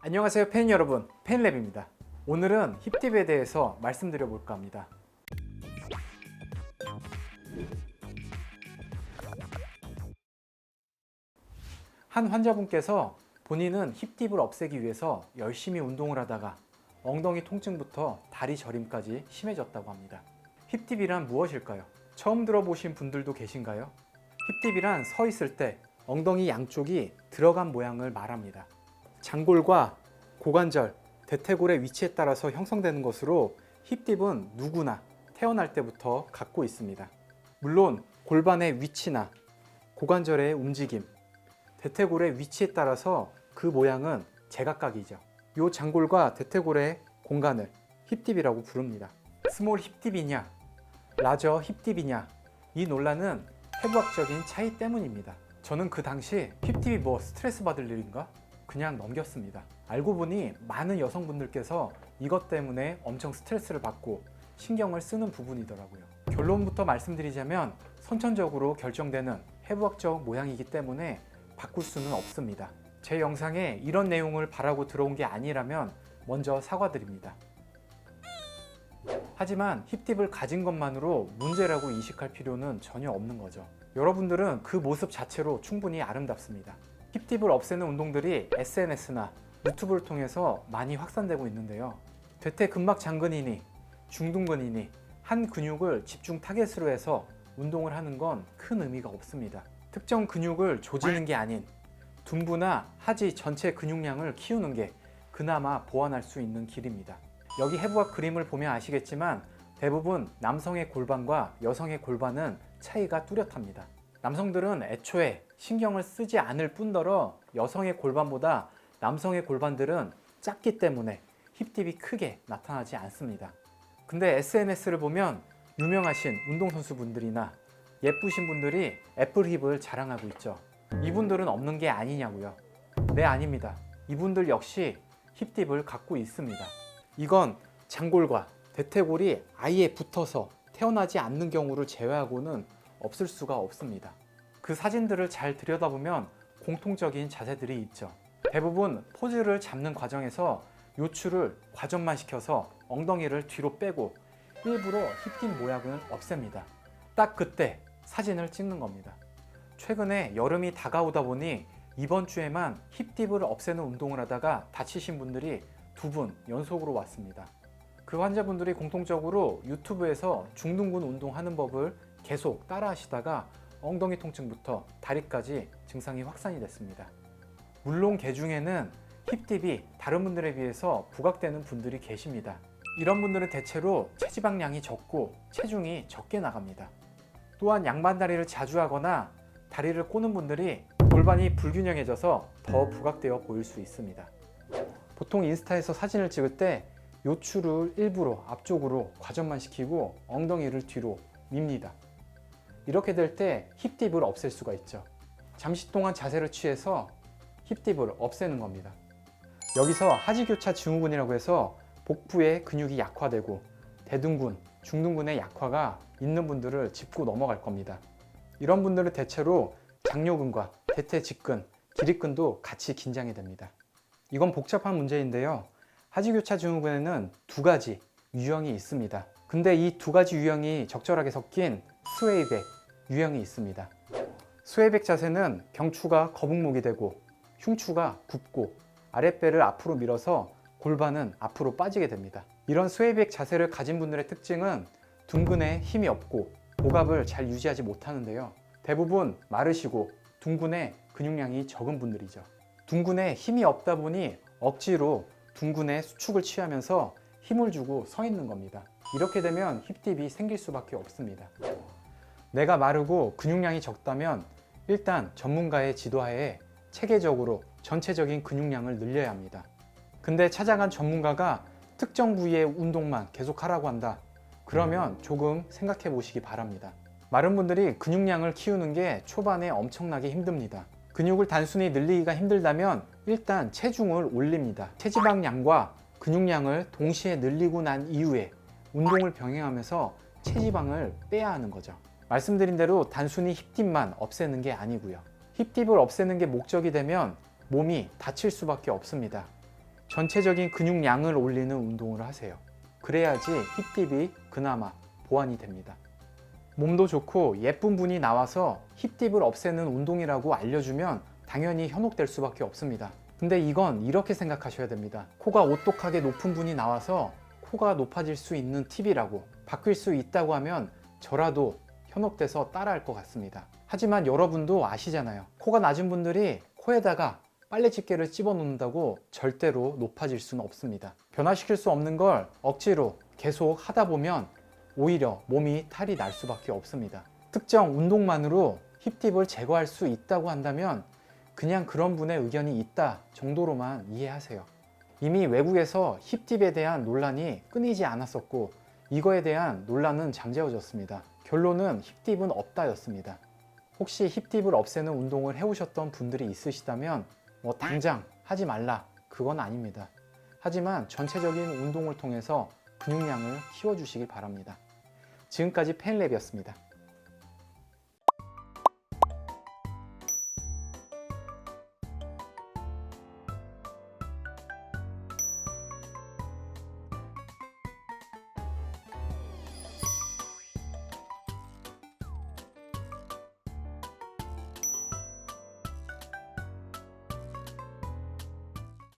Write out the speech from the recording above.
안녕하세요 팬 여러분, 팬랩입니다. 오늘은 힙딥에 대해서 말씀드려 볼까 합니다. 한 환자분께서 본인은 힙딥을 없애기 위해서 열심히 운동을 하다가 엉덩이 통증부터 다리 저림까지 심해졌다고 합니다. 힙딥이란 무엇일까요? 처음 들어보신 분들도 계신가요? 힙딥이란 서 있을 때 엉덩이 양쪽이 들어간 모양을 말합니다. 장골과 고관절, 대퇴골의 위치에 따라서 형성되는 것으로 힙딥은 누구나 태어날 때부터 갖고 있습니다. 물론 골반의 위치나 고관절의 움직임, 대퇴골의 위치에 따라서 그 모양은 제각각이죠. 이 장골과 대퇴골의 공간을 힙딥이라고 부릅니다. 스몰 힙딥이냐, 라저 힙딥이냐, 이 논란은 해부학적인 차이 때문입니다. 저는 그 당시 힙딥이 뭐 스트레스 받을 일인가? 그냥 넘겼습니다. 알고 보니 많은 여성분들께서 이것 때문에 엄청 스트레스를 받고 신경을 쓰는 부분이더라고요. 결론부터 말씀드리자면 선천적으로 결정되는 해부학적 모양이기 때문에 바꿀 수는 없습니다. 제 영상에 이런 내용을 바라고 들어온 게 아니라면 먼저 사과드립니다. 하지만 힙딥을 가진 것만으로 문제라고 인식할 필요는 전혀 없는 거죠. 여러분들은 그 모습 자체로 충분히 아름답습니다. 힙딥을 없애는 운동들이 SNS나 유튜브를 통해서 많이 확산되고 있는데요. 대퇴근막 장근이니 중둔근이니 한 근육을 집중 타겟으로 해서 운동을 하는 건 큰 의미가 없습니다. 특정 근육을 조지는 게 아닌 둔부나 하지 전체 근육량을 키우는 게 그나마 보완할 수 있는 길입니다. 여기 해부학 그림을 보면 아시겠지만 대부분 남성의 골반과 여성의 골반은 차이가 뚜렷합니다. 남성들은 애초에 신경을 쓰지 않을 뿐더러 여성의 골반보다 남성의 골반들은 작기 때문에 힙딥이 크게 나타나지 않습니다. 근데 SNS를 보면 유명하신 운동선수분들이나 예쁘신 분들이 애플힙을 자랑하고 있죠. 이분들은 없는 게 아니냐고요? 네, 아닙니다. 이분들 역시 힙딥을 갖고 있습니다. 이건 장골과 대퇴골이 아예 붙어서 태어나지 않는 경우를 제외하고는 없을 수가 없습니다. 그 사진들을 잘 들여다보면 공통적인 자세들이 있죠. 대부분 포즈를 잡는 과정에서 요추를 과전만 시켜서 엉덩이를 뒤로 빼고 일부러 힙딥 모양을 없앱니다. 딱 그때 사진을 찍는 겁니다. 최근에 여름이 다가오다 보니 이번 주에만 힙딥을 없애는 운동을 하다가 다치신 분들이 2분 연속으로 왔습니다. 그 환자분들이 공통적으로 유튜브에서 중둔근 운동하는 법을 계속 따라 하시다가 엉덩이 통증부터 다리까지 증상이 확산이 됐습니다. 물론 개 중에는 힙딥이 다른 분들에 비해서 부각되는 분들이 계십니다. 이런 분들은 대체로 체지방량이 적고 체중이 적게 나갑니다. 또한 양반다리를 자주 하거나 다리를 꼬는 분들이 골반이 불균형해져서 더 부각되어 보일 수 있습니다. 보통 인스타에서 사진을 찍을 때 요추를 일부러 앞쪽으로 과전만 시키고 엉덩이를 뒤로 밉니다. 이렇게 될 때 힙딥을 없앨 수가 있죠. 잠시 동안 자세를 취해서 힙딥을 없애는 겁니다. 여기서 하지교차 증후군이라고 해서 복부의 근육이 약화되고 대둔근, 중둔근의 약화가 있는 분들을 짚고 넘어갈 겁니다. 이런 분들은 대체로 장요근과 대퇴직근, 기립근도 같이 긴장이 됩니다. 이건 복잡한 문제인데요. 하지교차 증후군에는 2가지 유형이 있습니다. 근데 이 2가지 유형이 적절하게 섞인 스웨이백 유형이 있습니다. 스웨이백 자세는 경추가 거북목이 되고 흉추가 굽고 아랫배를 앞으로 밀어서 골반은 앞으로 빠지게 됩니다. 이런 스웨이백 자세를 가진 분들의 특징은 둔근에 힘이 없고 복압을 잘 유지하지 못하는데요. 대부분 마르시고 둔근에 근육량이 적은 분들이죠. 둔근에 힘이 없다 보니 억지로 둔근에 수축을 취하면서 힘을 주고 서 있는 겁니다. 이렇게 되면 힙딥이 생길 수밖에 없습니다. 내가 마르고 근육량이 적다면 일단 전문가의 지도하에 체계적으로 전체적인 근육량을 늘려야 합니다. 근데 찾아간 전문가가 특정 부위의 운동만 계속 하라고 한다. 그러면 조금 생각해 보시기 바랍니다. 마른 분들이 근육량을 키우는 게 초반에 엄청나게 힘듭니다. 근육을 단순히 늘리기가 힘들다면 일단 체중을 올립니다. 체지방량과 근육량을 동시에 늘리고 난 이후에 운동을 병행하면서 체지방을 빼야 하는 거죠. 말씀드린 대로 단순히 힙딥만 없애는 게 아니고요. 힙딥을 없애는 게 목적이 되면 몸이 다칠 수밖에 없습니다. 전체적인 근육량을 올리는 운동을 하세요. 그래야지 힙딥이 그나마 보완이 됩니다. 몸도 좋고 예쁜 분이 나와서 힙딥을 없애는 운동이라고 알려주면 당연히 현혹될 수밖에 없습니다. 근데 이건 이렇게 생각하셔야 됩니다. 코가 오똑하게 높은 분이 나와서 코가 높아질 수 있는 팁이라고, 바뀔 수 있다고 하면 저라도 현혹돼서 따라할 것 같습니다. 하지만 여러분도 아시잖아요. 코가 낮은 분들이 코에다가 빨래집게를 집어넣는다고 절대로 높아질 수는 없습니다. 변화시킬 수 없는 걸 억지로 계속 하다 보면 오히려 몸이 탈이 날 수밖에 없습니다. 특정 운동만으로 힙딥을 제거할 수 있다고 한다면 그냥 그런 분의 의견이 있다 정도로만 이해하세요. 이미 외국에서 힙딥에 대한 논란이 끊이지 않았었고 이거에 대한 논란은 잠재워졌습니다. 결론은 힙딥은 없다였습니다. 혹시 힙딥을 없애는 운동을 해오셨던 분들이 있으시다면 당장 하지 말라, 그건 아닙니다. 하지만 전체적인 운동을 통해서 근육량을 키워주시기 바랍니다. 지금까지 페인랩이었습니다.